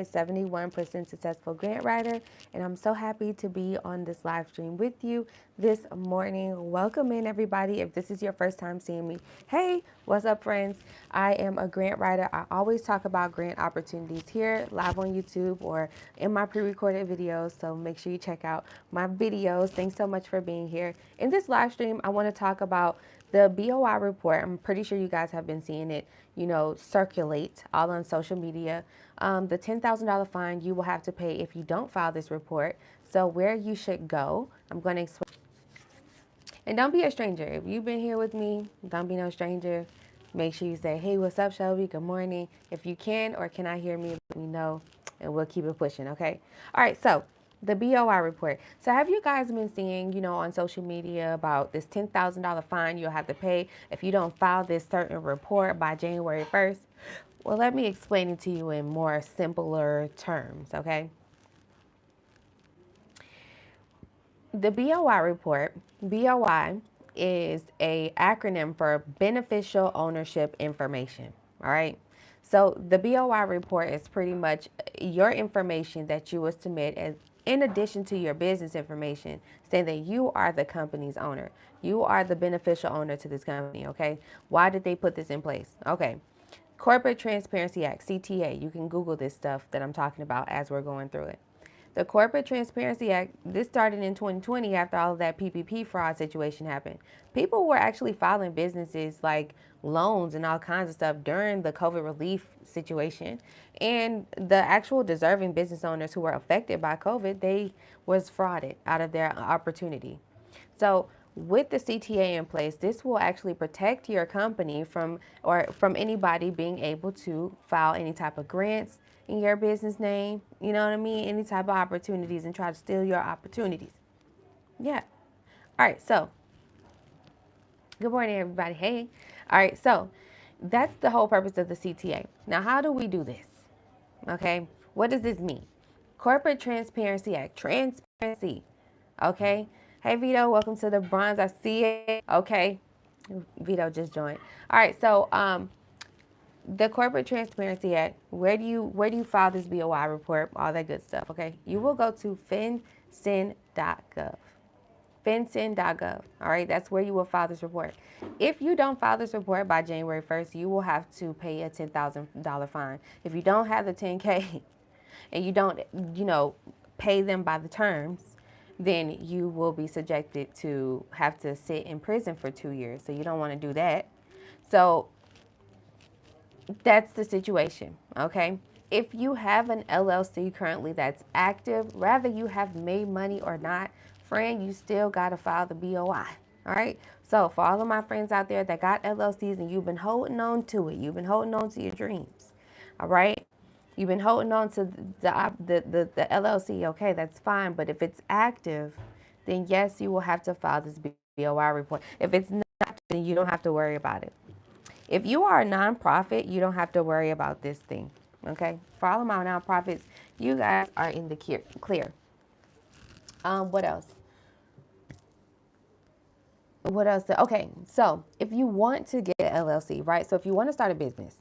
71% successful grant writer, and I'm so happy to be on this live stream with you this morning. Welcome in, everybody. If this is your first time seeing me, hey, what's up, friends? I am a grant writer. I always talk about grant opportunities here live on YouTube or in my pre-recorded videos, so make sure you check out my videos. Thanks so much for being here. In this live stream, I want to talk about the BOI report. I'm pretty sure you guys have been seeing it, circulate all on social media. The $10,000 fine you will have to pay if you don't file this report. So where you should go, I'm going to explain. And don't be a stranger. If you've been here with me, don't be no stranger. Make sure you say, hey, what's up, Shelby? Good morning. If you can or cannot hear me, let me know, and we'll keep it pushing, okay? All right, so the BOI report. So have you guys been seeing, on social media about this $10,000 fine you'll have to pay if you don't file this certain report by January 1st? Well, let me explain it to you in more simpler terms, okay? The BOI report, BOI is a acronym for beneficial ownership information, all right? So the BOI report is pretty much your information that you will submit as in addition to your business information, saying that you are the company's owner. You are the beneficial owner to this company, okay? Why did they put this in place? Okay. Corporate Transparency Act, CTA. You can Google this stuff that I'm talking about as we're going through it. The Corporate Transparency Act, this started in 2020 after all of that PPP fraud situation happened. People were actually filing businesses like loans and all kinds of stuff during the COVID relief situation. And the actual deserving business owners who were affected by COVID, they was frauded out of their opportunity. So with the CTA in place, this will actually protect your company from anybody being able to file any type of grants in your business name, you know what I mean? Any type of opportunities and try to steal your opportunities. Yeah. All right. So good morning, everybody. Hey. All right. So that's the whole purpose of the CTA. Now, how do we do this? Okay. What does this mean? Corporate Transparency Act. Transparency. Okay. Hey, Vito. Welcome to the bronze. I see it. Okay. Vito just joined. All right. So, the Corporate Transparency Act, where do you file this BOI report, all that good stuff, okay? You will go to fincin.gov. Fincin.gov, all right? That's where you will file this report. If you don't file this report by January 1st, you will have to pay a $10,000 fine. If you don't have the 10K and you don't, pay them by the terms, then you will be subjected to have to sit in prison for 2 years. So you don't want to do that. So that's the situation, okay? If you have an LLC currently that's active, rather you have made money or not, friend, you still got to file the BOI, all right? So for all of my friends out there that got LLCs and you've been holding on to it, you've been holding on to your dreams, all right? You've been holding on to the LLC, okay, that's fine. But if it's active, then yes, you will have to file this BOI report. If it's not, then you don't have to worry about it. If you are a nonprofit, you don't have to worry about this thing, okay? For all of my nonprofits, you guys are in the clear. What else? What else? Okay, so if you want to get an LLC, right? So if you want to start a business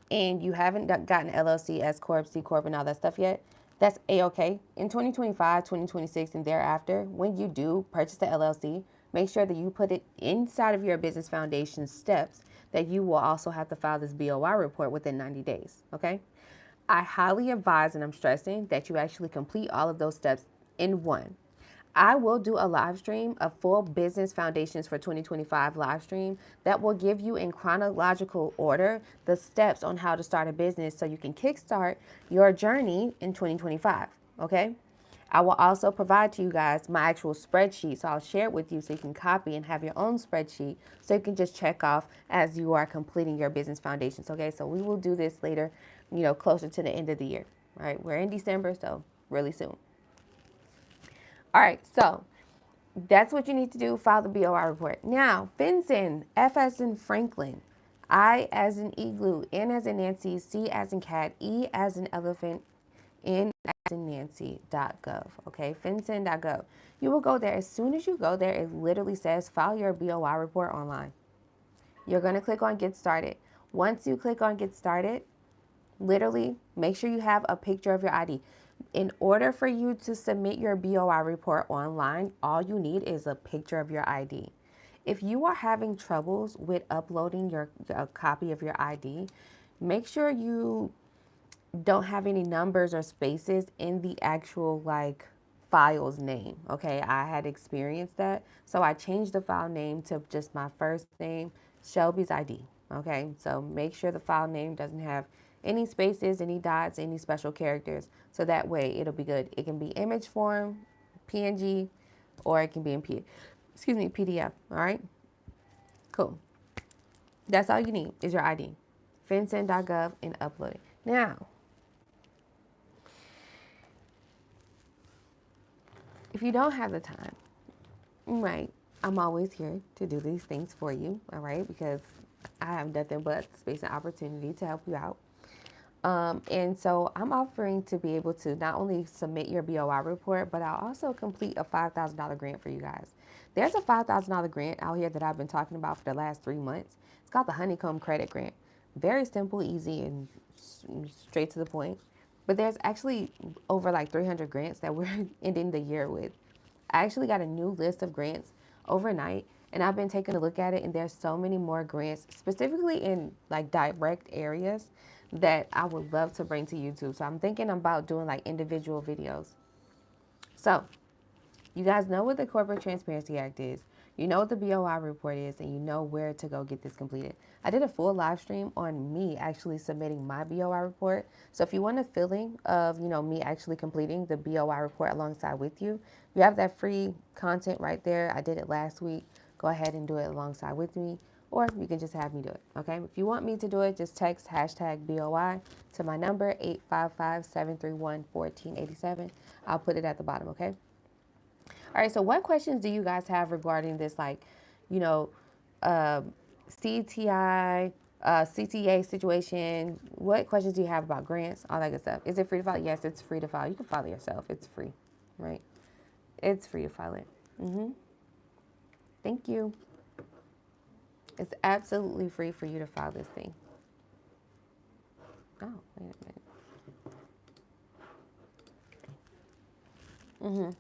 and you haven't gotten an LLC, S Corp, C Corp, and all that stuff yet, that's A-okay. In 2025, 2026, and thereafter, when you do purchase the LLC, make sure that you put it inside of your business foundation steps that you will also have to file this BOI report within 90 days, okay? I highly advise, and I'm stressing, that you actually complete all of those steps in one. I will do a live stream, a full business foundations for 2025 live stream that will give you in chronological order the steps on how to start a business so you can kickstart your journey in 2025, okay? I will also provide to you guys my actual spreadsheet. So I'll share it with you so you can copy and have your own spreadsheet so you can just check off as you are completing your business foundations. Okay, so we will do this later, closer to the end of the year. All right, we're in December, so really soon. All right, so that's what you need to do. File the BOI report. Now, FinCEN, F as in Franklin, I as in igloo, N as in Nancy, C as in cat, E as in elephant, N as in Nancy.gov, okay, FinCEN.gov. You will go there. As soon as you go there, it literally says file your BOI report online. You're going to click on get started. Once you click on get started, Literally, make sure you have a picture of your ID. In order for you to submit your BOI report online, all you need is a picture of your ID. If you are having troubles with uploading a copy of your ID, make sure you don't have any numbers or spaces in the actual file's name. Okay, I had experienced that, so I changed the file name to just my first name, Shelby's ID. Okay, so make sure the file name doesn't have any spaces, any dots, any special characters, so that way it'll be good. It can be image form, PNG, or it can be in PDF. All right, cool. That's all you need is your ID. FinCEN.gov and upload it. Now, if you don't have the time, right, I'm always here to do these things for you, all right, because I have nothing but space and opportunity to help you out. And so I'm offering to be able to not only submit your BOI report, but I'll also complete a $5,000 grant for you guys. There's a $5,000 grant out here that I've been talking about for the last 3 months. It's called the Honeycomb Credit Grant. Very simple, easy, and straight to the point. But there's actually over 300 grants that we're ending the year with. I actually got a new list of grants overnight, and I've been taking a look at it, and there's so many more grants, specifically in direct areas, that I would love to bring to YouTube. So I'm thinking about doing individual videos. So you guys know what the Corporate Transparency Act is. You know what the BOI report is, and you know where to go get this completed. I did a full live stream on me actually submitting my BOI report. So if you want a feeling of, me actually completing the BOI report alongside with you, you have that free content right there. I did it last week. Go ahead and do it alongside with me, or you can just have me do it, okay? If you want me to do it, just text hashtag BOI to my number, 855-731-1487. I'll put it at the bottom, okay? All right, so what questions do you guys have regarding this, you know, uh, CTI, CTA situation? What questions do you have about grants, all that good stuff? Is it free to file? Yes, it's free to file. You can file it yourself. It's free, right? It's free to file it. Thank you. It's absolutely free for you to file this thing. Oh, wait a minute.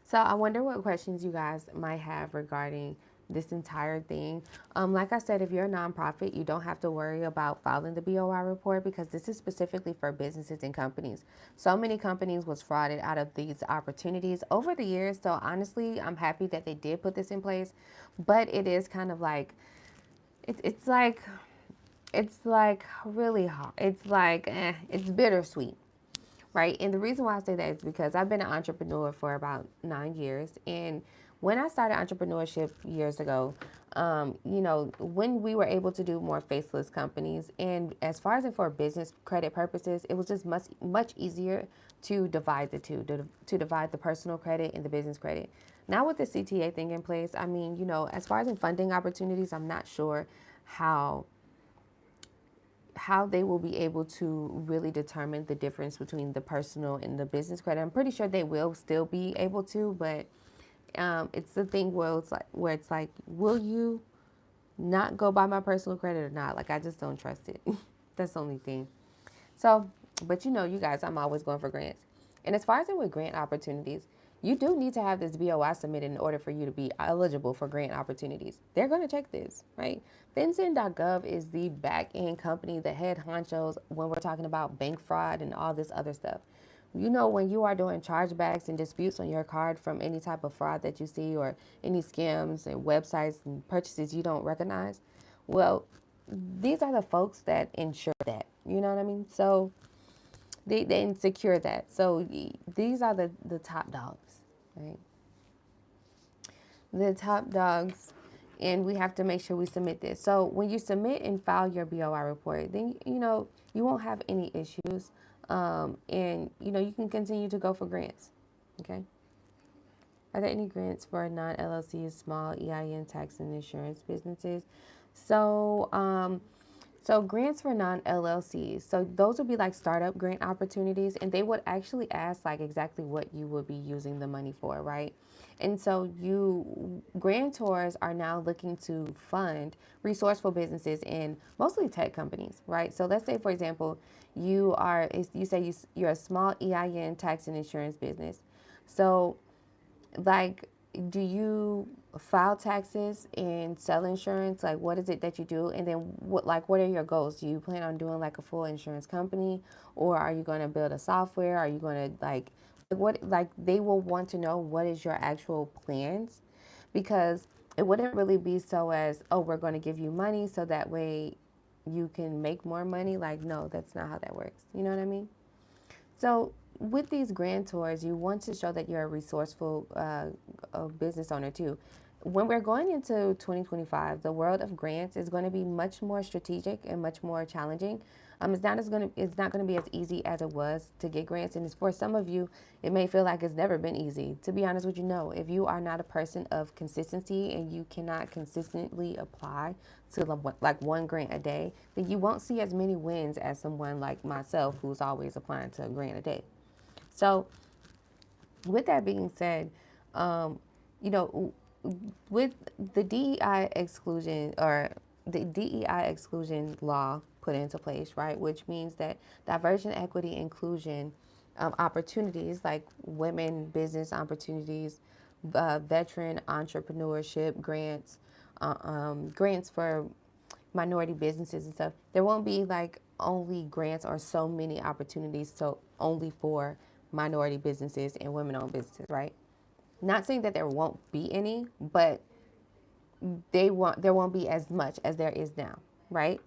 So I wonder what questions you guys might have regarding this entire thing. Like I said, if you're a nonprofit, you don't have to worry about filing the BOI report because this is specifically for businesses and companies. So many companies was frauded out of these opportunities over the years. So honestly, I'm happy that they did put this in place, but it is kind of it's like really hard. It's bittersweet. Right. And the reason why I say that is because I've been an entrepreneur for about 9 years. And when I started entrepreneurship years ago, when we were able to do more faceless companies, and as far as for business credit purposes, it was just much easier to divide the two, to divide the personal credit and the business credit. Now with the CTA thing in place, I mean, as far as in funding opportunities, I'm not sure how they will be able to really determine the difference between the personal and the business credit. I'm pretty sure they will still be able to, but it's the thing where it's like, will you not go by my personal credit or not? I just don't trust it. That's the only thing. So, but you guys, I'm always going for grants. And as far as with grant opportunities, you do need to have this BOI submitted in order for you to be eligible for grant opportunities. They're going to check this, right? FinCEN.gov is the back end company, the head honchos when we're talking about bank fraud and all this other stuff. When you are doing chargebacks and disputes on your card from any type of fraud that you see or any scams and websites and purchases you don't recognize, well, these are the folks that ensure that. You know what I mean? So they insecure that. So these are the top dogs, right? The top dogs, and we have to make sure we submit this. So when you submit and file your BOI report, then you won't have any issues, and you can continue to go for grants. Okay. Are there any grants for non-LLCs, small EIN tax and insurance businesses? So So grants for non-LLCs. So those would be like startup grant opportunities, and they would actually ask like exactly what you would be using the money for, right? And so you grantors are now looking to fund resourceful businesses in mostly tech companies, right? So let's say, for example, you say you're a small EIN tax and insurance business. So like, do you file taxes and sell insurance? Like, what is it that you do? And then what are your goals? Do you plan on doing like a full insurance company, or are you going to build a software? Are you going to like they will want to know what is your actual plans, because it wouldn't really be so as, oh, we're going to give you money so that way you can make more money. Like, no, that's not how that works. You know what I mean? So with these grantors, you want to show that you're a resourceful business owner too. When we're going into 2025, the world of grants is going to be much more strategic and much more challenging. It's not going to be as easy as it was to get grants, and for some of you, it may feel like it's never been easy. To be honest with you, no. If you are not a person of consistency and you cannot consistently apply to like one grant a day, then you won't see as many wins as someone like myself who's always applying to a grant a day. So, with that being said, um, you know, with the DEI exclusion or the DEI exclusion law put into place, right, which means that diversity, equity, inclusion opportunities like women business opportunities, veteran entrepreneurship grants, grants for minority businesses and stuff, there won't be like only grants or so many opportunities so only for minority businesses and women-owned businesses, right? Not saying that there won't be any, but there won't be as much as there is now, right?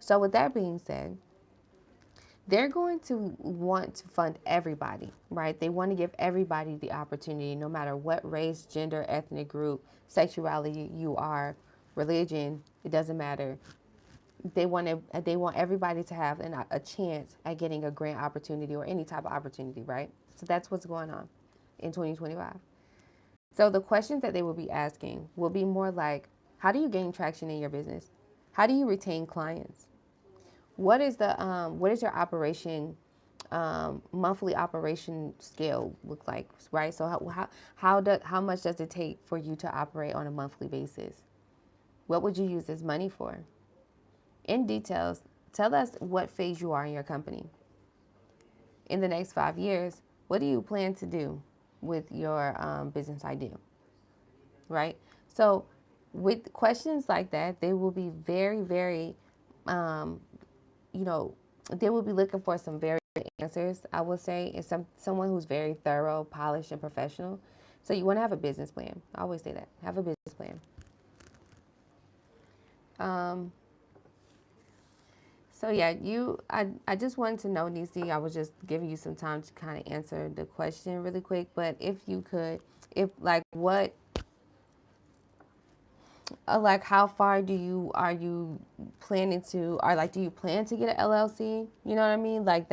So with that being said, they're going to want to fund everybody, right? They want to give everybody the opportunity, no matter what race, gender, ethnic group, sexuality you are, religion, it doesn't matter. They want everybody to have a chance at getting a grant opportunity or any type of opportunity, right? So that's what's going on in 2025. So the questions that they will be asking will be more like, how do you gain traction in your business? How do you retain clients? What is your operation monthly operation scale look like, right? So how much does it take for you to operate on a monthly basis? What would you use this money for? In details, tell us what phase you are in your company. In the next 5 years, what do you plan to do with your business idea, right? So, with questions like that, they will be very, very, um, you know, they will be looking for some very good answers. I would say, is someone who's very thorough, polished, and professional. So you want to have a business plan. I always say that. Have a business plan. Um, So yeah, I just wanted to know, Nisi, I was just giving you some time to kind of answer the question really quick. But if you could, if like what, like how far are you planning to, or like do you plan to get an LLC? You know what I mean? Like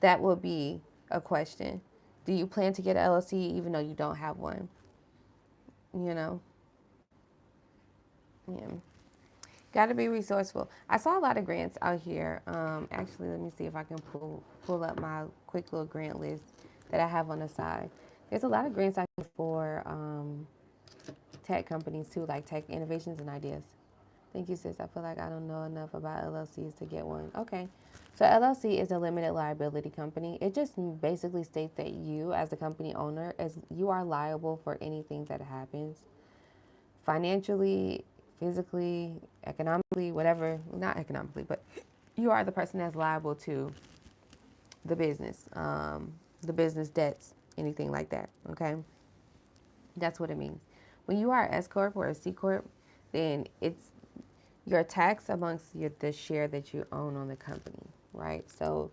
that would be a question. Do you plan to get an LLC even though you don't have one? You know, yeah. Got to be resourceful. I saw a lot of grants out here. Actually, let me see if I can pull up my quick little grant list that I have on the side. There's a lot of grants out here for tech companies too, like tech innovations and ideas. Thank you, sis. I feel like I don't know enough about LLCs to get one. Okay. So LLC is a limited liability company. It just basically states that you, as the company owner, as you are liable for anything that happens financially, physically, economically, whatever, not economically, but you are the person that's liable to the business debts, anything like that. Okay. That's what it means. When you are S Corp or a C Corp, then it's your tax amongst the share that you own on the company, right? So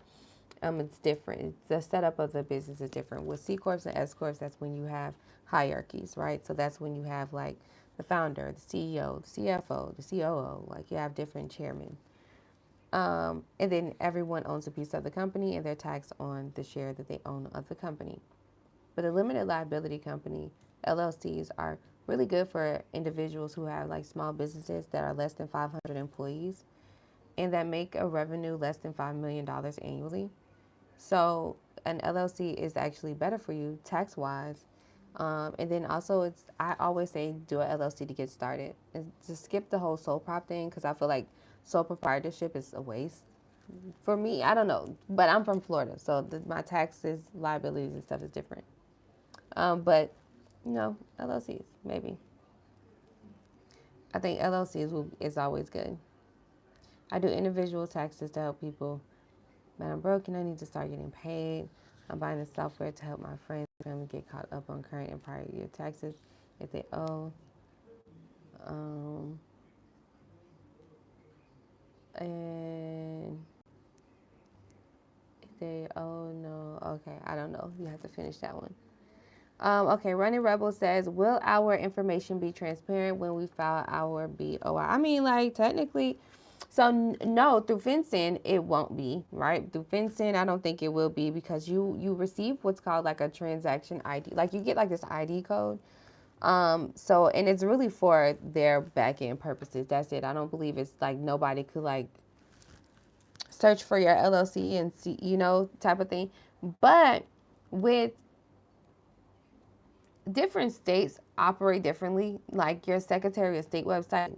it's different. The setup of the business is different. With C Corps and S Corps, that's when you have hierarchies, right? So that's when you have like the founder, the CEO, the CFO, the COO, like you have different chairmen. And then everyone owns a piece of the company and they're taxed on the share that they own of the company. But a limited liability company, LLCs, are really good for individuals who have like small businesses that are less than 500 employees. and that make a revenue less than $5 million annually. So an LLC is actually better for you tax wise. And then also, I always say do a LLC to get started. And to skip the whole sole prop thing because I feel like sole proprietorship is a waste. For me, I don't know, but I'm from Florida, so my taxes, liabilities, and stuff is different. But LLCs maybe. I think is always good. I do individual taxes to help people. Man, I'm broke and I need to start getting paid. I'm buying the software to help my friends and family get caught up on current and prior year taxes if they owe. Um, and if they owe, no, okay, I don't know. You have to finish that one. Okay, Running Rebel says, will our information be transparent when we file our BOI? I mean, like, technically, so no, through FinCEN, it won't be, right? Through FinCEN, I don't think it will be because you receive what's called like a transaction ID. Like, you get like this ID code. So, and it's really for their back end purposes. That's it. I don't believe it's like nobody could like search for your LLC and see, type of thing. But with different states operate differently. Like your Secretary of State website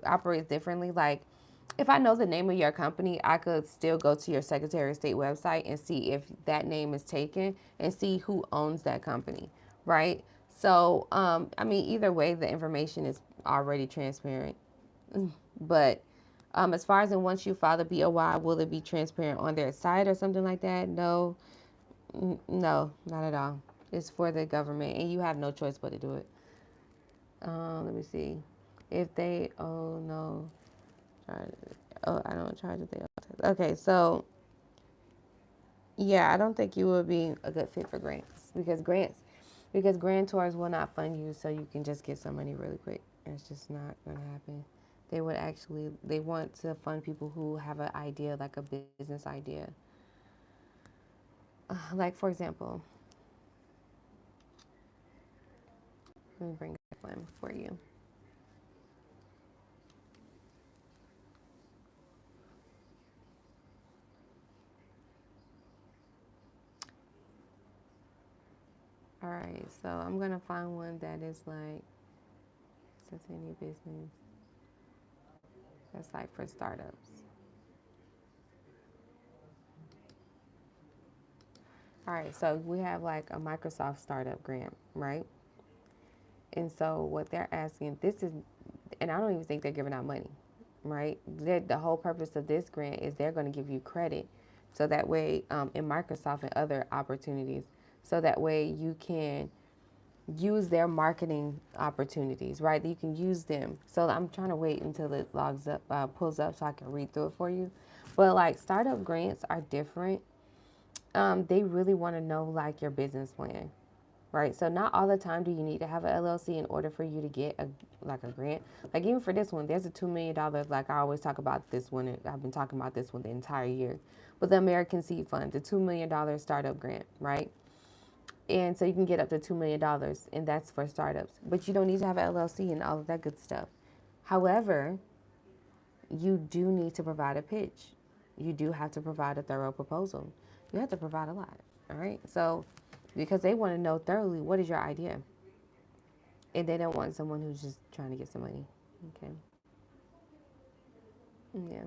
operates differently. Like if I know the name of your company, I could still go to your Secretary of State website and see if that name is taken and see who owns that company, right? So, I mean, either way, the information is already transparent. But as far as in once you file the BOI, will it be transparent on their site or something like that? No, no, not at all. It's for the government, and you have no choice but to do it. Let me see. If they, oh no, charge, oh, I don't charge if they owe. Okay, so yeah, I don't think you would be a good fit for because grantors will not fund you so you can just get some money really quick. It's just not gonna happen. They want to fund people who have an idea, like a business idea. Like for example, let me bring up one for you. All right, so I'm gonna find one that is like since any business that's like for startups. All right, so we have like a Microsoft startup grant, right? And so what they're asking, and I don't even think they're giving out money, right? The whole purpose of this grant is they're going to give you credit, so that way in Microsoft and other opportunities, so that way you can use their marketing opportunities, right? You can use them. So I'm trying to wait until it logs up, pulls up, so I can read through it for you. But like startup grants are different. They really want to know like your business plan, right? So not all the time do you need to have an LLC in order for you to get a grant. Like even for this one, there's a $2 million. Like I always talk about this one. I've been talking about this one the entire year, with the American Seed Fund, the $2 million startup grant, right? And so you can get up to $2 million, and that's for startups. But you don't need to have an LLC and all of that good stuff. However, you do need to provide a pitch. You do have to provide a thorough proposal. You have to provide a lot. All right. So, because they want to know thoroughly what is your idea, and they don't want someone who's just trying to get some money. Okay. Yeah.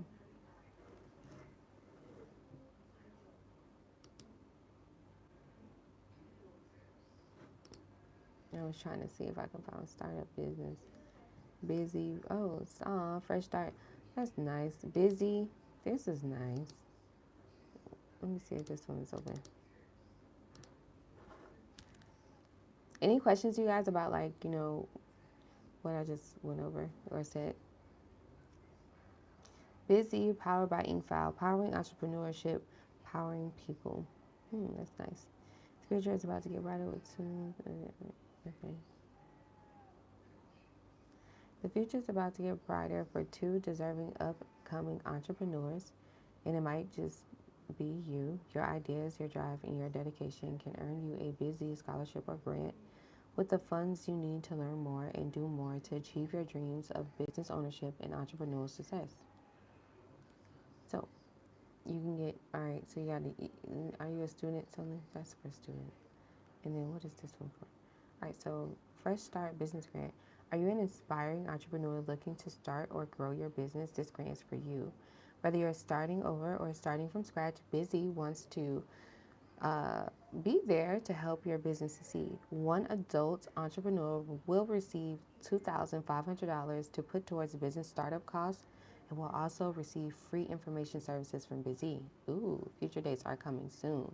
I was trying to see if I can find a startup business. Busy. Oh, it's fresh start. That's nice. Busy. This is nice. Let me see if this one is open. Any questions, you guys, about like what I just went over or said? Busy, powered by Inkfile, powering entrepreneurship, powering people. That's nice. The future is about to get brighter with two. Okay. The future is about to get brighter for two deserving upcoming entrepreneurs, and it might just be you. Your ideas, your drive, and your dedication can earn you a busy scholarship or grant with the funds you need to learn more and do more to achieve your dreams of business ownership and entrepreneurial success. You can get, all right, so you got to, are you a student? Something that's for student. And then what is this one for? All right, so Fresh Start Business Grant. Are you an inspiring entrepreneur looking to start or grow your business? This grant is for you. Whether you're starting over or starting from scratch, Busy wants to uh, be there to help your business succeed. One adult entrepreneur will receive $2,500 to put towards business startup costs and will also receive free information services from Busy. Ooh, future dates are coming soon.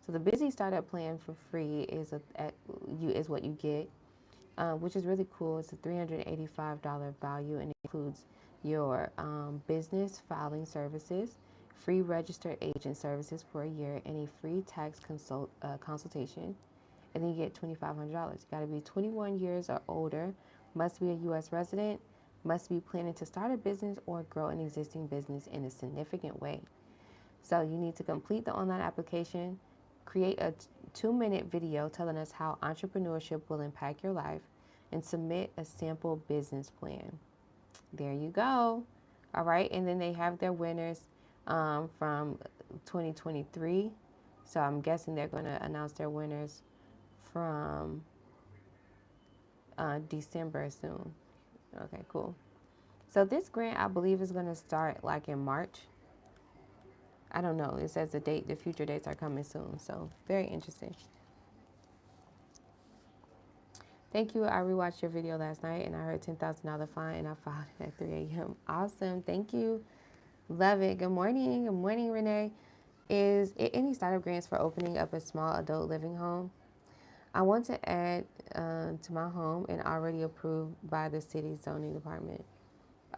So the Busy Startup Plan for free is what you get, which is really cool. It's a $385 value and includes your business filing services, free registered agent services for a year, and a free tax consultation. And then you get $2,500. You got to be 21 years or older, must be a U.S. resident, must be planning to start a business or grow an existing business in a significant way. So you need to complete the online application, create a 2-minute video telling us how entrepreneurship will impact your life, and submit a sample business plan. There you go. All right, and then they have their winners from 2023. So I'm guessing they're going to announce their winners from December soon. Okay, cool. So this grant, I believe, is going to start like in March. I don't know. It says the future dates are coming soon. So very interesting. Thank you. I rewatched your video last night and I heard $10,000 fine and I filed it at 3 a.m. Awesome. Thank you. Love it. Good morning. Good morning, Renee. Is it any startup grants for opening up a small adult living home? I want to add to my home and already approved by the city zoning department.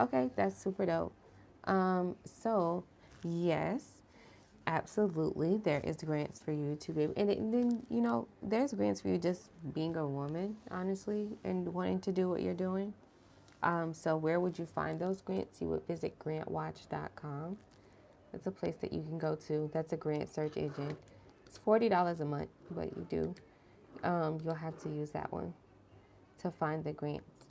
Okay, that's super dope. So, yes. Absolutely, there is grants for you to be able, and then there's grants for you just being a woman, honestly, and wanting to do what you're doing. So where would you find those grants? You would visit GrantWatch.com. It's a place that you can go to. That's a grant search engine. It's $40 a month, but you'll have to use that one to find the grants.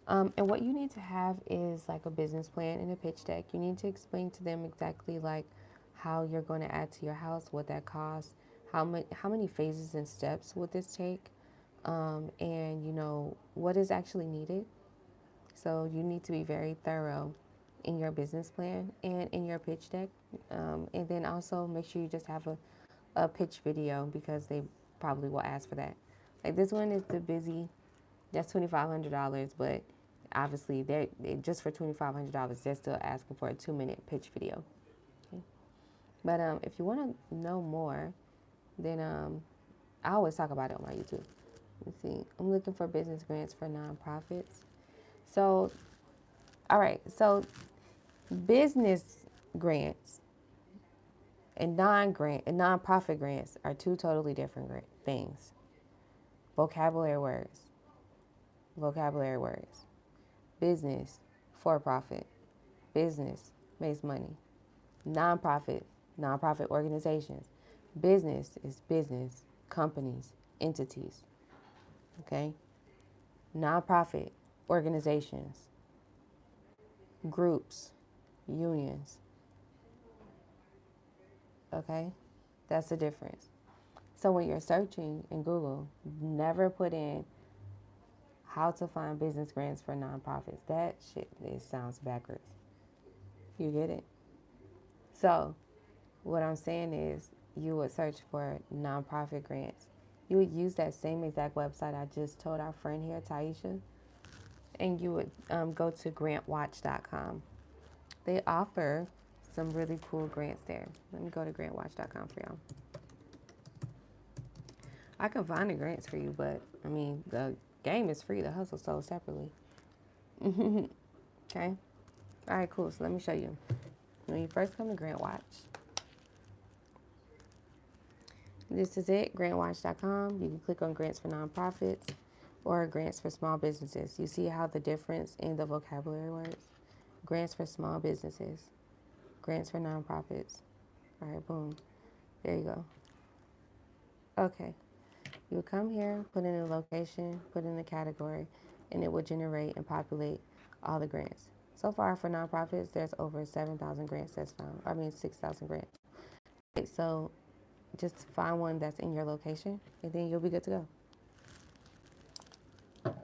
And what you need to have is like a business plan and a pitch deck. You need to explain to them exactly like how you're going to add to your house, what that costs, how many phases and steps would this take, and what is actually needed. So you need to be very thorough in your business plan and in your pitch deck, and then also make sure you just have a pitch video because they probably will ask for that. Like this one is the Busy. That's $2,500, but obviously they're just for $2,500. They're still asking for a 2-minute pitch video. Okay? But if you want to know more, then I always talk about it on my YouTube. Let's see. I'm looking for business grants for nonprofits. So, all right. So, business grants and nonprofit grants are two totally different things. Vocabulary words. Business, for profit. Business makes money. Nonprofit organizations. Business is business, companies, entities. Okay? Nonprofit organizations, groups, unions. Okay? That's the difference. So when you're searching in Google, never put in how to find business grants for nonprofits. That shit, it sounds backwards. You get it? So what I'm saying is you would search for nonprofit grants. You would use that same exact website I just told our friend here, Taisha, and you would go to GrantWatch.com. They offer some really cool grants there. Let me go to GrantWatch.com for y'all. I can find the grants for you, but I mean, the game is free. The hustle sold separately. Okay? All right, cool. So let me show you. When you first come to GrantWatch, this is it, grantwatch.com. You can click on grants for nonprofits or grants for small businesses. You see how the difference in the vocabulary words? Grants for small businesses, grants for nonprofits. All right, boom. There you go. Okay. You would come here, put in a location, put in a category, and it will generate and populate all the grants. So far for nonprofits, there's over 7,000 grants that's found. 6,000 grants. Right, so just find one that's in your location, and then you'll be good to go.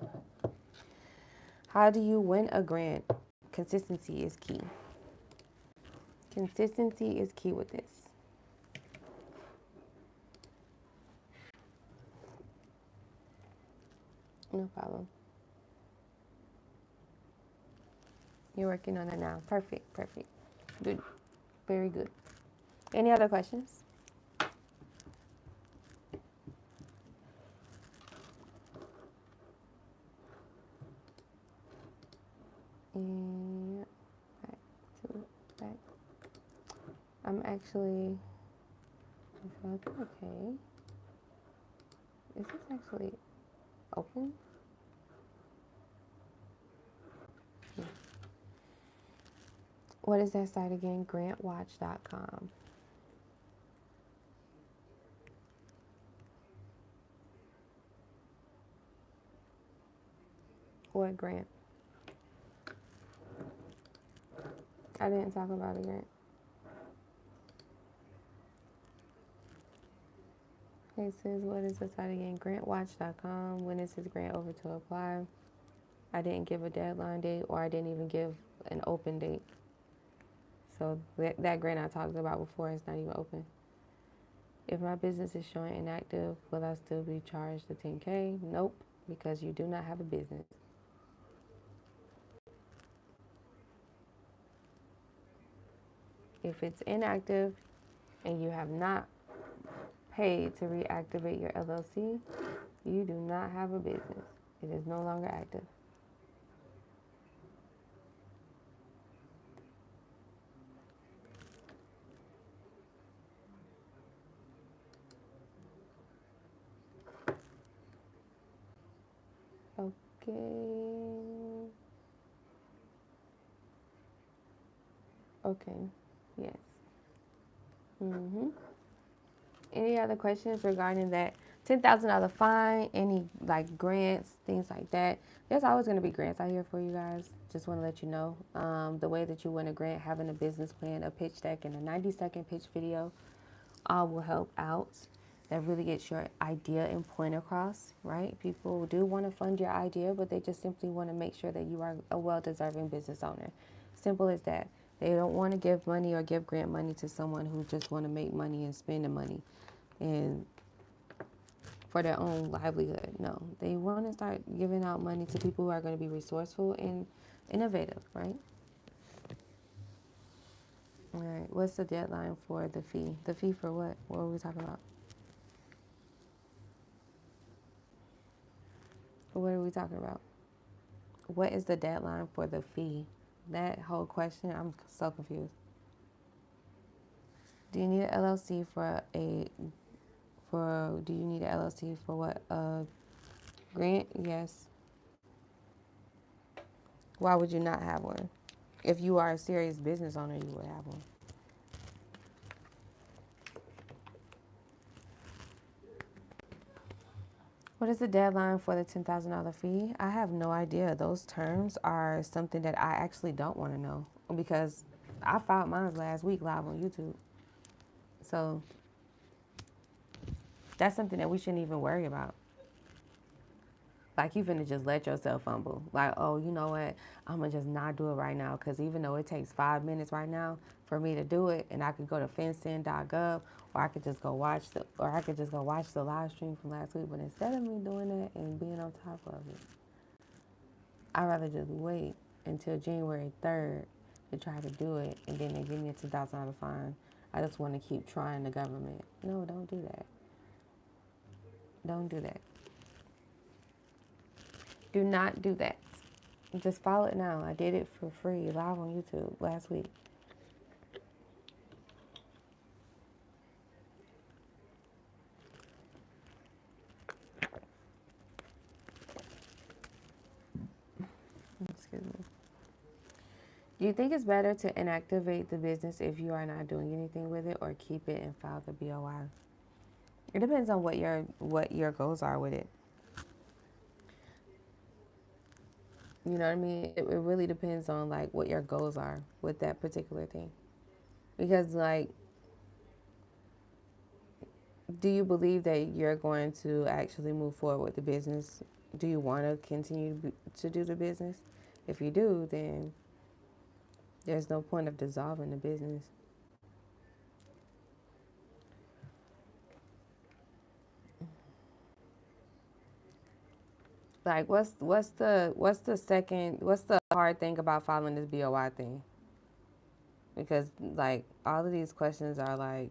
How do you win a grant? Consistency is key. Consistency is key with this. No problem. You're working on it now. Perfect, perfect. Good. Very good. Any other questions? And back. I'm actually, okay. Is this actually open? What is that site again? GrantWatch.com. What grant? I didn't talk about a grant. It says, what is the site again? GrantWatch.com. When is this grant over to apply? I didn't give a deadline date, or I didn't even give an open date. So that grant I talked about before is not even open. If my business is showing inactive, will I still be charged the $10K? Nope, because you do not have a business. If it's inactive and you have not paid to reactivate your LLC, you do not have a business. It is no longer active. Okay. Okay. Yes. Any other questions regarding that $10,000 fine? Any grants, things like that? There's always going to be grants out here for you guys. Just want to let you know the way that you win a grant, having a business plan, a pitch deck, and a 90-second pitch video all will help out. That really gets your idea and point across, right? People do want to fund your idea, but they just simply want to make sure that you are a well-deserving business owner. Simple as that. They don't want to give money or give grant money to someone who just want to make money and spend the money and for their own livelihood. No, they want to start giving out money to people who are going to be resourceful and innovative, right? All right, what's the deadline for the fee? The fee for what? What are we talking about? What are we talking about? What is the deadline for the fee? That whole question, I'm so confused. Do you need an LLC do you need an LLC for what? Grant? Yes. Why would you not have one? If you are a serious business owner, you would have one. What is the deadline for the $10,000 fee? I have no idea. Those terms are something that I actually don't want to know because I filed mine last week live on YouTube. So that's something that we shouldn't even worry about. Like, you finna just let yourself fumble. Like, oh, you know what? I'm gonna just not do it right now because even though it takes 5 minutes right now for me to do it, and I could go to fencing.gov, or I could just go watch the live stream from last week. But instead of me doing that and being on top of it, I'd rather just wait until January 3rd to try to do it, and then they give me a $10,000 fine. I just want to keep trying the government. No, don't do that. Don't do that. Do not do that. Just follow it now. I did it for free live on YouTube last week. Excuse me. Do you think it's better to inactivate the business if you are not doing anything with it, or keep it and file the BOI? It depends on what your goals are with it. You know what I mean? It really depends on like what your goals are with that particular thing. Because like, do you believe that you're going to actually move forward with the business? Do you want to continue to do the business? If you do, then there's no point of dissolving the business. Like, what's the hard thing about following this BOI thing? Because like all of these questions are like,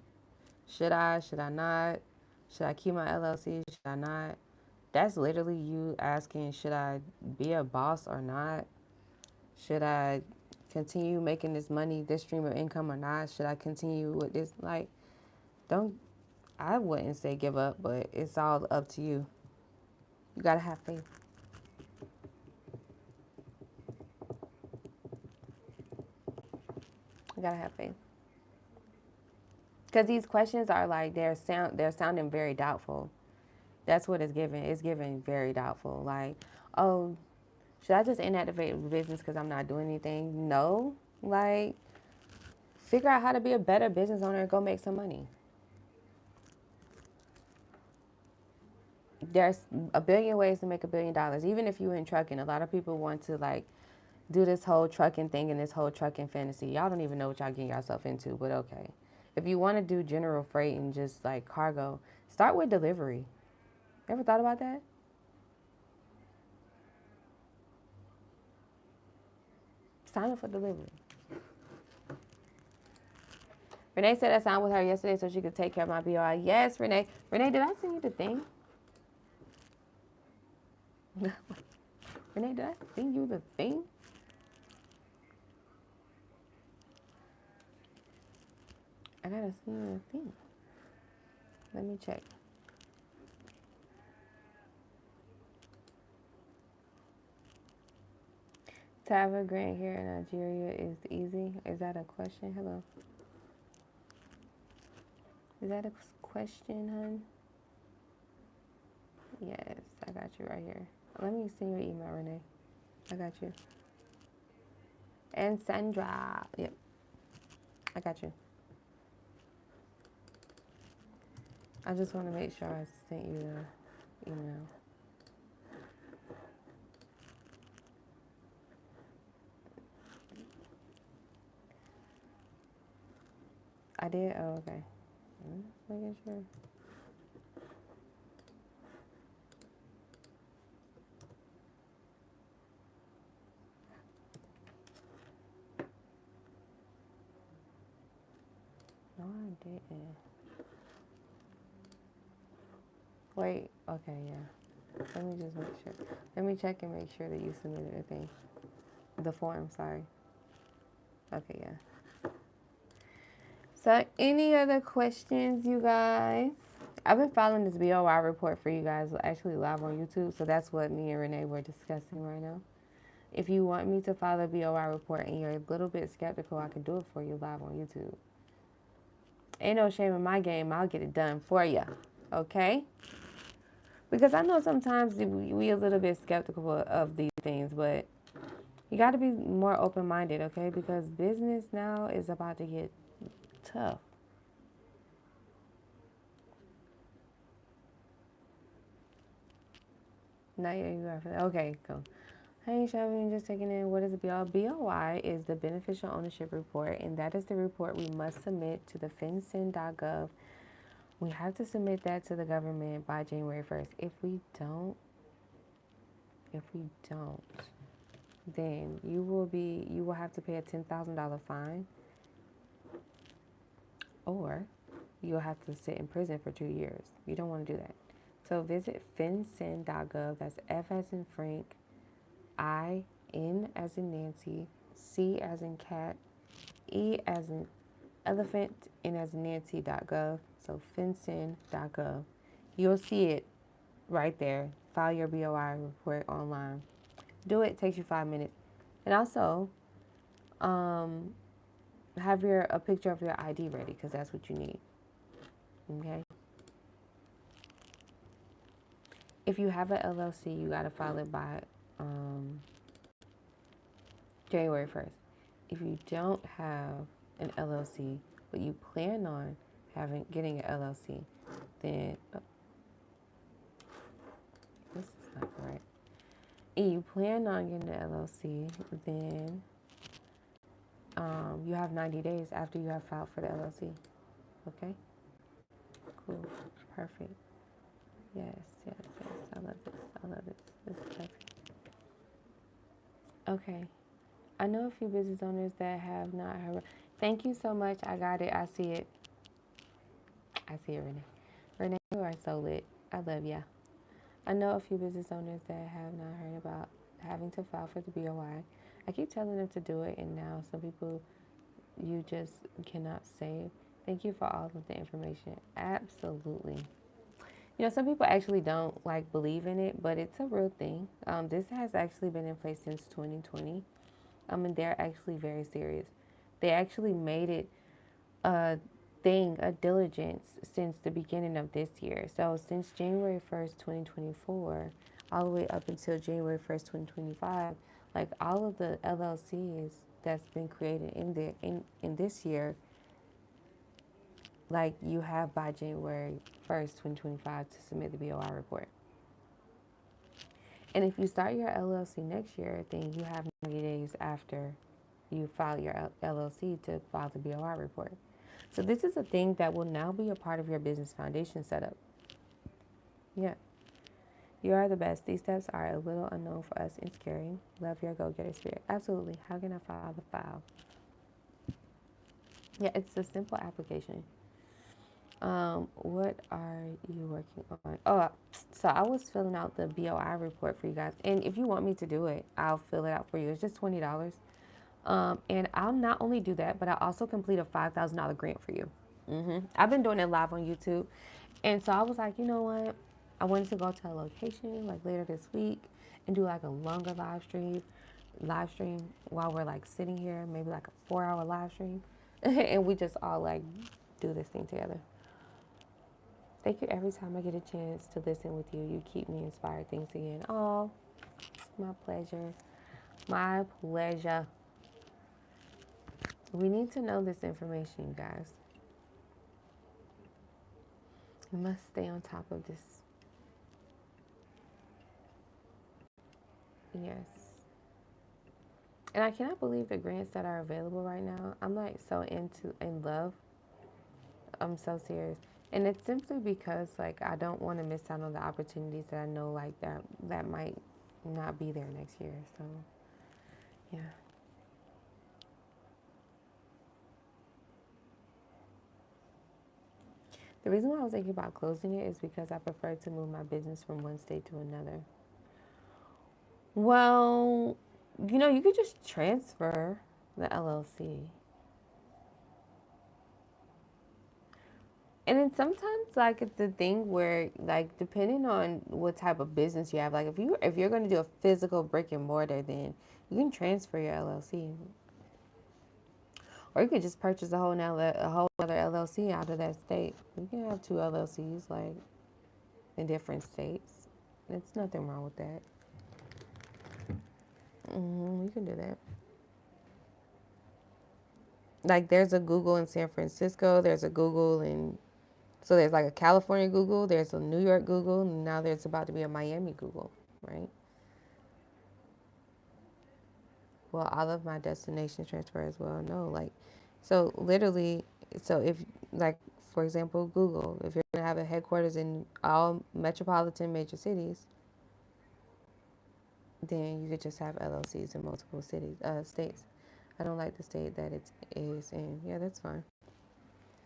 should I not, should I keep my LLC, should I not? That's literally you asking, should I be a boss or not? Should I continue making this money, this stream of income or not? Should I continue with this? Like, don't, I wouldn't say give up, but it's all up to you. You gotta have faith. You gotta have faith. Because these questions are like, they're sounding very doubtful. That's what it's giving. It's giving very doubtful. Like, oh, should I just inactivate the business because I'm not doing anything? No. Like, figure out how to be a better business owner and go make some money. There's a billion ways to make $1 billion. Even if you're in trucking, a lot of people want to like do this whole trucking thing and this whole trucking fantasy. Y'all don't even know what y'all getting yourself into, but okay. If you want to do general freight and just like cargo, start with delivery. Ever thought about that? Sign up for delivery. Renee said I signed with her yesterday so she could take care of my BOI. Yes, Renee. Renee, did I send you the thing? Renee, did I send you the thing? I gotta send you the thing. Let me check. To have a grant here in Nigeria is easy. Is that a question? Hello. Is that a question, hun? Yes, I got you right here. Let me send you an email, Renee. I got you. And Sandra. Yep, I got you. I just want to make sure I sent you the email. I did? Oh, okay. Just making sure. No, I didn't. Wait, okay, yeah. Let me just make sure. Let me check and make sure that you submitted a thing. The form, sorry. Okay, yeah. So, any other questions, you guys? I've been following this BOI report for you guys, actually live on YouTube. So that's what me and Renee were discussing right now. If you want me to follow BOI report and you're a little bit skeptical, I can do it for you live on YouTube. Ain't no shame in my game. I'll get it done for you. Okay? Because I know sometimes we a little bit skeptical of these things, but you got to be more open-minded, okay? Because business now is about to get tough. Now you are okay, cool. Hey, Shelby, just taking in what is a BOI? BOI is the Beneficial Ownership Report, and that is the report we must submit to the fincin.gov. We have to submit that to the government by January 1st. If we don't, then you will have to pay a $10,000 fine, or you'll have to sit in prison for 2 years. You don't want to do that. So visit fincin.gov. That's F as in Frank, I, N as in Nancy, C as in cat, E as in elephant, N as in Nancy.gov. So fincin.gov. You'll see it right there. File your BOI report online. Do it. Takes you 5 minutes. And also, have a picture of your ID ready because that's what you need. Okay. If you have an LLC, you gotta file it by January 1st. If you don't have an LLC, but you plan on getting an LLC, then this is not correct. If you plan on getting an LLC, then you have 90 days after you have filed for the LLC. Okay? Cool. Perfect. Yes. I love this. This is perfect. Okay. I know a few business owners that have not heard. Thank you so much. I got it. I see it. Renee. Renee, you are so lit. I love ya. I know a few business owners that have not heard about having to file for the BOI. I keep telling them to do it, and now some people you just cannot save. Thank you for all of the information. Absolutely. You know, some people actually don't believe in it, but it's a real thing. This has actually been in place since 2020. And they're actually very serious. They actually made it a thing, a diligence, since the beginning of this year. So since January 1st, 2024, all the way up until January 1st, 2025, all of the LLCs that's been created in this year, you have by January 1st, 2025 to submit the BOI report. And if you start your LLC next year, then you have 90 days after you file your LLC to file the BOI report. So this is a thing that will now be a part of your business foundation setup. Yeah. You are the best. These steps are a little unknown for us and scary. Love your go-getter spirit. Absolutely. How can I file the file? Yeah, it's a simple application. What are you working on? Oh, so I was filling out the BOI report for you guys. And if you want me to do it, I'll fill it out for you. It's just $20. And I'll not only do that, but I'll also complete a $5,000 grant for you. I've been doing it live on YouTube. And so I was like, you know what? I wanted to go to a location later this week and do a longer live stream while we're sitting here, maybe a 4-hour live stream. And we just all do this thing together. Thank you every time I get a chance to listen with you. You keep me inspired. Thanks again. Oh, it's my pleasure. My pleasure. We need to know this information, guys. We must stay on top of this. Yes. And I cannot believe the grants that are available right now. I'm so in love. I'm so serious. And it's simply because I don't want to miss out on the opportunities that I know that might not be there next year. So yeah. The reason why I was thinking about closing it is because I prefer to move my business from one state to another. Well, you could just transfer the LLC. And then sometimes it's the thing where depending on what type of business you have, if you're going to do a physical brick and mortar, then you can transfer your LLC. Or you could just purchase a whole other LLC out of that state. You can have 2 LLCs in different states. There's nothing wrong with that. You can do that. There's a Google in San Francisco. There's a Google so there's a California Google. There's a New York Google. And now there's about to be a Miami Google, right? Well, all of my destinations transfer as well. No, so literally, so if, for example, Google, if you're going to have a headquarters in all metropolitan major cities, then you could just have LLCs in multiple states. I don't like the state that it is in. Yeah, that's fine.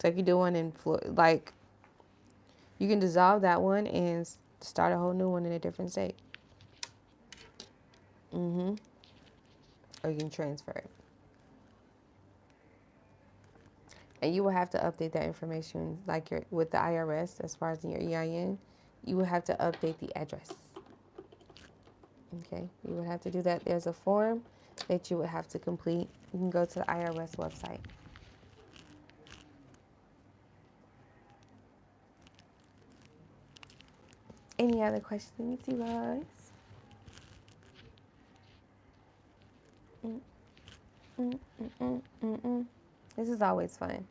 So if you do one in Florida, you can dissolve that one and start a whole new one in a different state. Or you can transfer it. And you will have to update that information with the IRS as far as your EIN. You will have to update the address. Okay, you would have to do that. There's a form that you would have to complete. You can go to the IRS website. Any other questions, you guys? Mm, mm, mm, mm, mm. This is always fun.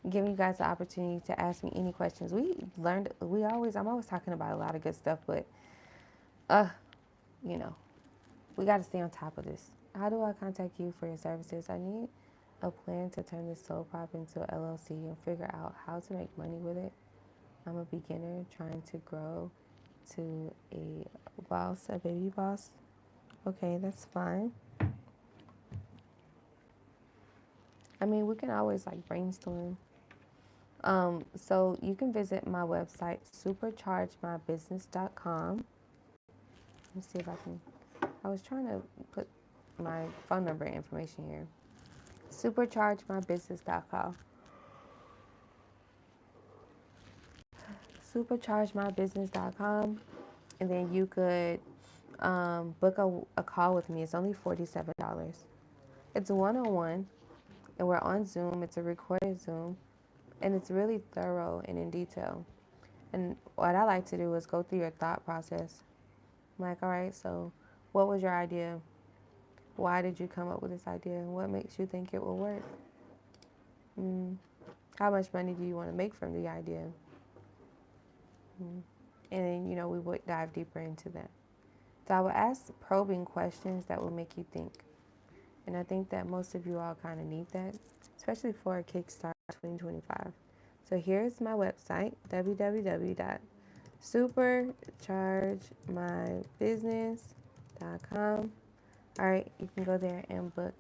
Giving you guys the opportunity to ask me any questions. I'm always talking about a lot of good stuff, but, uh, you know, we got to stay on top of this. How do I contact you for your services? I need a plan to turn this soul prop into a LLC and figure out how to make money with it. I'm a beginner trying to grow to a baby boss. Okay, that's fine. I mean, we can always like brainstorm. So you can visit my website, superchargemybusiness.com. Let me see if I can. I was trying to put my phone number information here. Superchargemybusiness.com. Superchargemybusiness.com. And then you could book a call with me. It's only $47. It's a one-on-one, and we're on Zoom. It's a recorded Zoom, and it's really thorough and in detail. And what I like to do is go through your thought process. I'm like, all right, so what was your idea? Why did you come up with this idea? What makes you think it will work? How much money do you want to make from the idea? And then, we would dive deeper into that. So I would ask probing questions that will make you think. And I think that most of you all kind of need that, especially for a Kickstart 2025. So here's my website, www.superchargemybusiness.com. All right, you can go there and book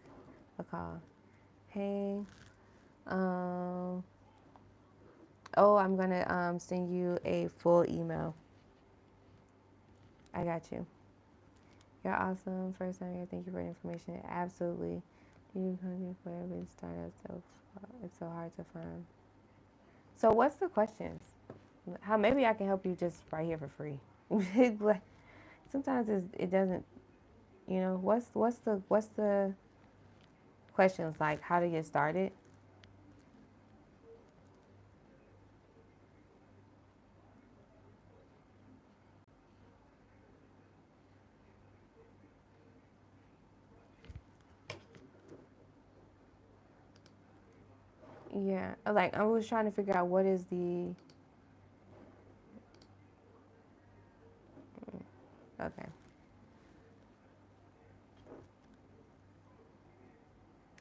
a call. Hey, I'm going to send you a full email. I got you. You're awesome. First time here. Thank you for the information. Absolutely. You country for every startup, so it's so hard to find. So what's the questions? How maybe I can help you just right here for free. Like, sometimes it doesn't. What's the questions like? How to get started? Yeah, like I was trying to figure out what is the. Okay.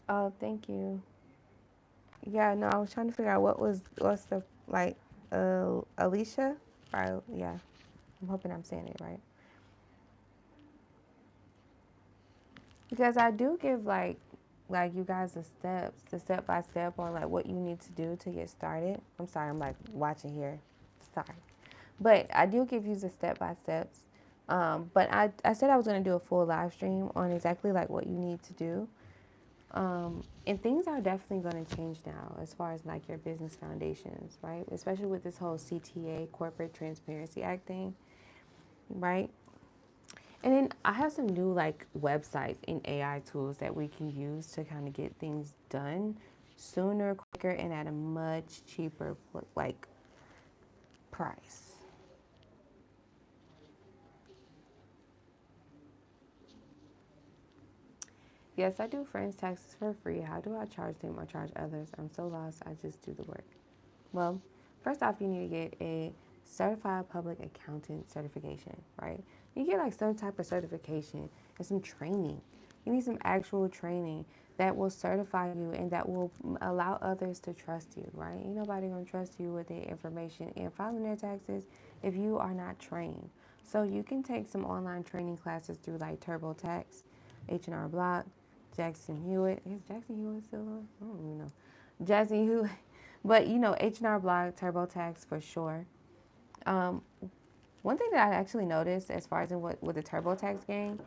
Oh, thank you. Yeah, no, I was trying to figure out what's the like, Alicia, or yeah, I'm hoping I'm saying it right, because I do give like you guys the step by step on like what you need to do to get started. I'm sorry, I'm like watching here, sorry, but I do give you the step by steps. But I said I was gonna do a full live stream on exactly like what you need to do. And things are definitely going to change now as far as like your business foundations, right? Especially with this whole CTA, Corporate Transparency Act thing, right? And then I have some new like websites and AI tools that we can use to kind of get things done sooner, quicker, and at a much cheaper like price. Yes, I do friends taxes for free. How do I charge them or charge others? I'm so lost. I just do the work. Well, first off, you need to get a certified public accountant certification, right? You get like some type of certification and some training. You need some actual training that will certify you and that will allow others to trust you, right? Ain't nobody gonna trust you with their information and filing their taxes if you are not trained. So you can take some online training classes through like TurboTax, H&R Block, Jackson Hewitt. Is Jackson Hewitt still on? I don't even know. Jackson Hewitt. But H&R Block, TurboTax for sure. Um, One thing that I actually noticed as far as in what with the TurboTax game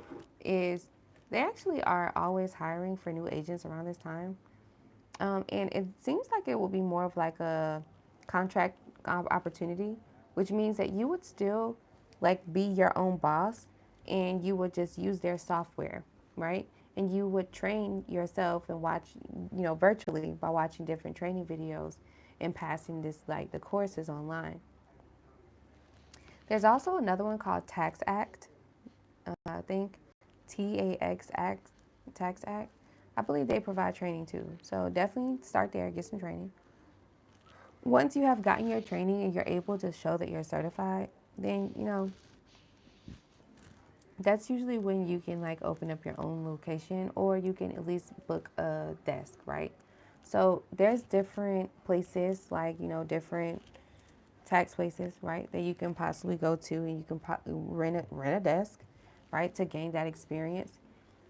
is they actually are always hiring for new agents around this time. And it seems like it will be more of like a contract opportunity, which means that you would still like be your own boss and you would just use their software, right? And you would train yourself and watch, virtually by watching different training videos and passing this like the courses online. There's also another one called Tax Act. I think TAX Act, Tax Act. I believe they provide training too. So definitely start there, get some training. Once you have gotten your training and you're able to show that you're certified, then, that's usually when you can like open up your own location or you can at least book a desk, right? So there's different places, like, different tax places, right, that you can possibly go to, and you can rent a desk, right, to gain that experience.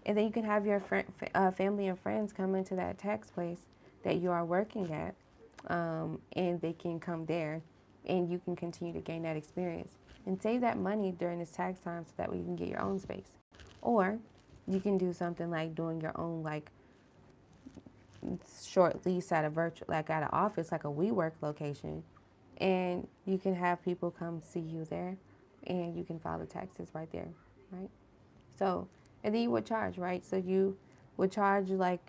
And then you can have your family and friends come into that tax place that you are working at, and they can come there, and you can continue to gain that experience and save that money during this tax time so that way you can get your own space. Or you can do something like doing your own like short lease at a virtual, like at an office, like a WeWork location, and you can have people come see you there, and you can file the taxes right there, right? So, and then you would charge, right? So you would charge like,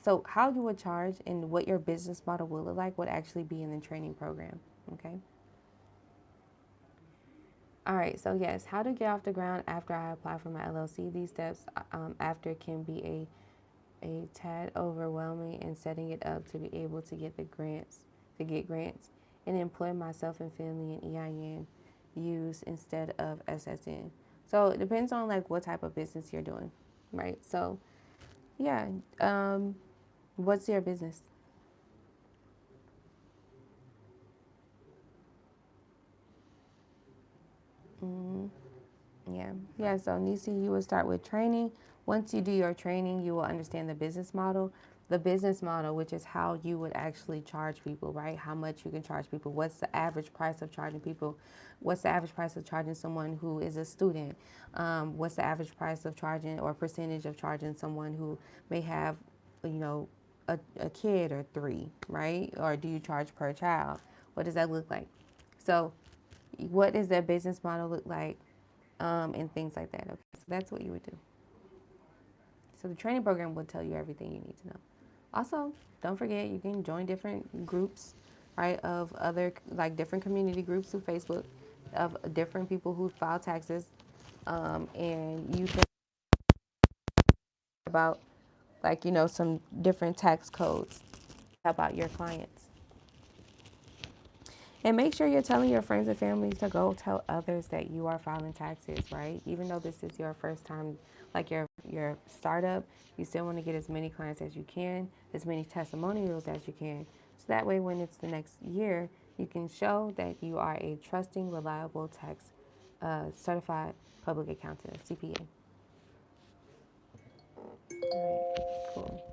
so how you would charge and what your business model will look like would actually be in the training program, okay? All right, so yes, how to get off the ground after I apply for my LLC. These steps after can be a tad overwhelming, and setting it up to be able to get grants, and employ myself and family and EIN use instead of SSN. So it depends on like what type of business you're doing, right? So yeah, what's your business? Mm-hmm. Yeah. Yeah. So Nisi, you would start with training. Once you do your training, you will understand the business model. The business model, which is how you would actually charge people, right? How much you can charge people. What's the average price of charging people? What's the average price of charging someone who is a student? What's the average price of charging or percentage of charging someone who may have, you know, a kid or three, right? Or do you charge per child? What does that look like? So, what does that business model look like? And things like that. Okay, so that's what you would do. So the training program will tell you everything you need to know. Also, don't forget you can join different groups, right? Of other like different community groups through Facebook, of different people who file taxes, and you can about like some different tax codes about your clients. And make sure you're telling your friends and families to go tell others that you are filing taxes, right? Even though this is your first time, like your startup, you still want to get as many clients as you can, as many testimonials as you can. So that way, when it's the next year, you can show that you are a trusting, reliable tax certified public accountant, CPA. All right, cool.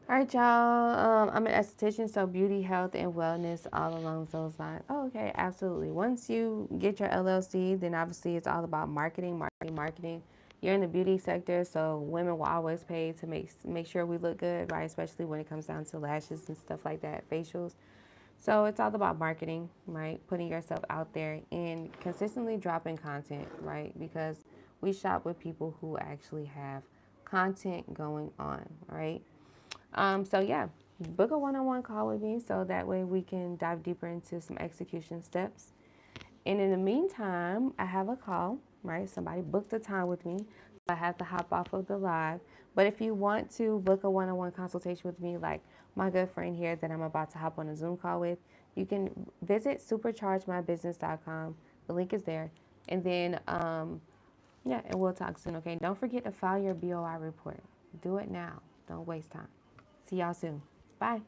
All right, y'all. I'm an esthetician, so beauty, health, and wellness, all along those lines. Oh, okay, absolutely. Once you get your LLC, then obviously it's all about marketing, marketing, marketing. You're in the beauty sector, so women will always pay to make sure we look good, right? Especially when it comes down to lashes and stuff like that, facials. So it's all about marketing, right? Putting yourself out there and consistently dropping content, right? Because we shop with people who actually have content going on, right? So yeah, book a one-on-one call with me so that way we can dive deeper into some execution steps. And in the meantime, I have a call, right? Somebody booked a time with me. I have to hop off of the live. But if you want to book a one-on-one consultation with me, like my good friend here that I'm about to hop on a Zoom call with, you can visit superchargemybusiness.com. The link is there. And then, yeah, and we'll talk soon, okay? Don't forget to file your BOI report. Do it now. Don't waste time. See y'all soon. Bye.